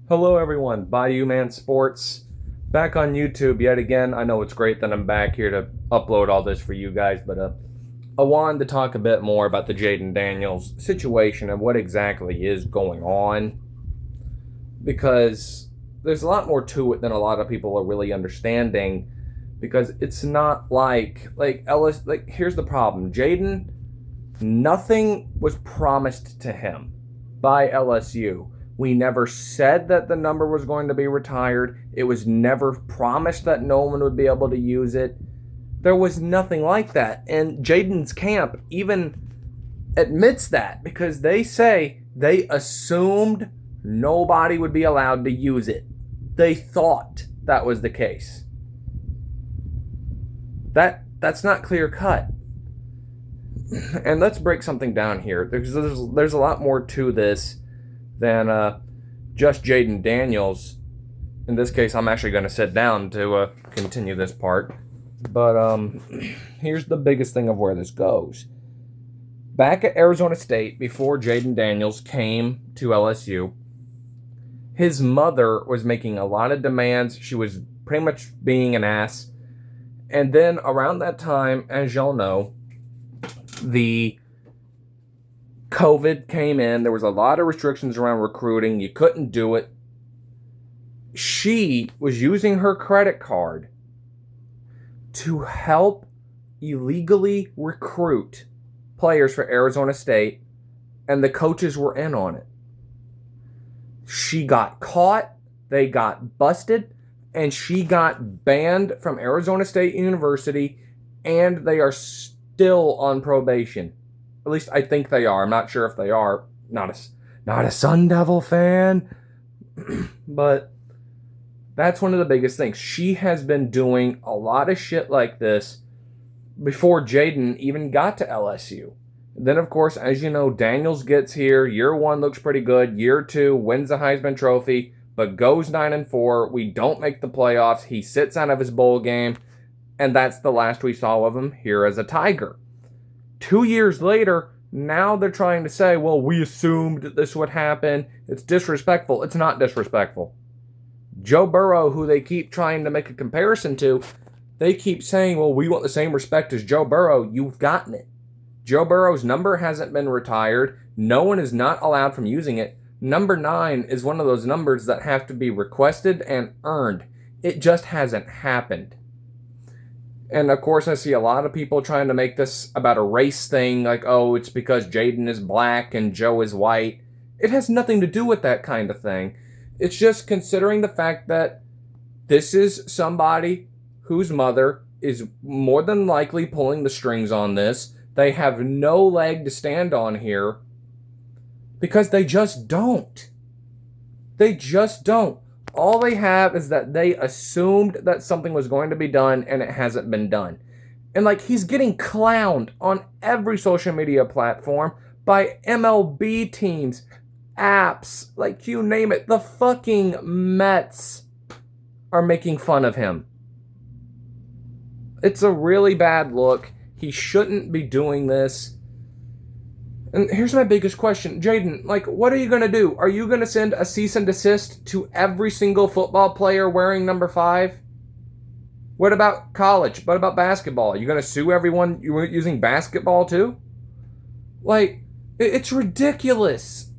Hello everyone, Bayou Man Sports, back on YouTube yet again. I know it's great that I'm back here to upload all this for you guys, but I wanted to talk a bit more about the Jayden Daniels situation and what exactly is going on, because there's a lot more to it than a lot of people are really understanding, because it's not like Ellis, here's the problem. Jayden, nothing was promised to him by LSU. We never said that the number was going to be retired. It was never promised that no one would be able to use it. There was nothing like that. And Jayden's camp even admits that, because they say they assumed nobody would be allowed to use it. They thought that was the case. That's not clear cut. And let's break something down here. There's a lot more to this than just Jayden Daniels. In this case, I'm actually going to sit down to continue this part. But here's the biggest thing of where this goes. Back at Arizona State, before Jayden Daniels came to LSU, his mother was making a lot of demands. She was pretty much being an ass. And then around that time, as y'all know, the COVID came in. There was a lot of restrictions around recruiting. You couldn't do it. She was using her credit card to help illegally recruit players for Arizona State, and the coaches were in on it. She got caught, they got busted, and she got banned from Arizona State University, and they are still on probation. At least I think they are. I'm not sure if they are. Not a Sun Devil fan. But that's one of the biggest things. She has been doing a lot of shit like this before Jayden even got to LSU. Then, of course, as you know, Daniels gets here. Year 1 looks pretty good. Year 2 wins the Heisman Trophy, but goes 9-4. We don't make the playoffs. He sits out of his bowl game, and that's the last we saw of him here as a Tiger. 2 years later, now they're trying to say, well, we assumed this would happen. It's disrespectful. It's not disrespectful. Joe Burrow, who they keep trying to make a comparison to, they keep saying, well, we want the same respect as Joe Burrow. You've gotten it. Joe Burrow's number hasn't been retired. No one is not allowed from using it. Number 9 is one of those numbers that have to be requested and earned. It just hasn't happened. And of course, I see a lot of people trying to make this about a race thing, like, oh, it's because Jayden is black and Joe is white. It has nothing to do with that kind of thing. It's just considering the fact that this is somebody whose mother is more than likely pulling the strings on this. They have no leg to stand on here because they just don't. They just don't. All they have is that they assumed that something was going to be done and it hasn't been done. And like, he's getting clowned on every social media platform by MLB teams, apps, like you name it. The fucking Mets are making fun of him. It's a really bad look. He shouldn't be doing this. And here's my biggest question. Jayden, like, what are you going to do? Are you going to send a cease and desist to every single football player wearing number 5? What about college? What about basketball? Are you going to sue everyone using basketball too? Like, it's ridiculous.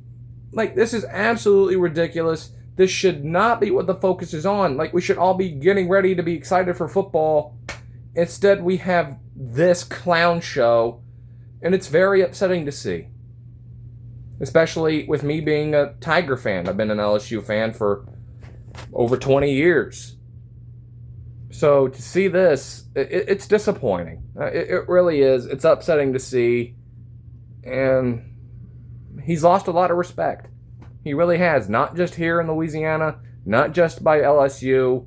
Like, this is absolutely ridiculous. This should not be what the focus is on. Like, we should all be getting ready to be excited for football. Instead, we have this clown show. And it's very upsetting to see. Especially with me being a Tiger fan. I've been an LSU fan for over 20 years. So to see this, it's disappointing. It really is. It's upsetting to see. And he's lost a lot of respect. He really has. Not just here in Louisiana. Not just by LSU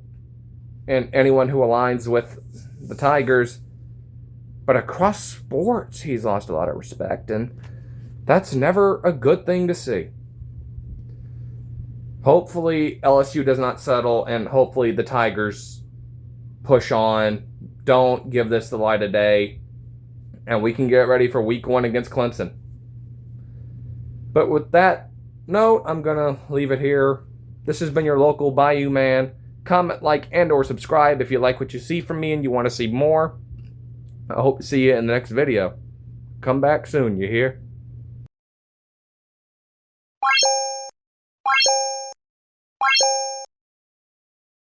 and anyone who aligns with the Tigers. But across sports, he's lost a lot of respect, and that's never a good thing to see. Hopefully, LSU does not settle, and hopefully the Tigers push on, don't give this the light of day, and we can get ready for week 1 against Clemson. But with that note, I'm going to leave it here. This has been your local Bayou Man. Comment, like, and or subscribe if you like what you see from me and you want to see more. I hope to see you in the next video. Come back soon, you hear?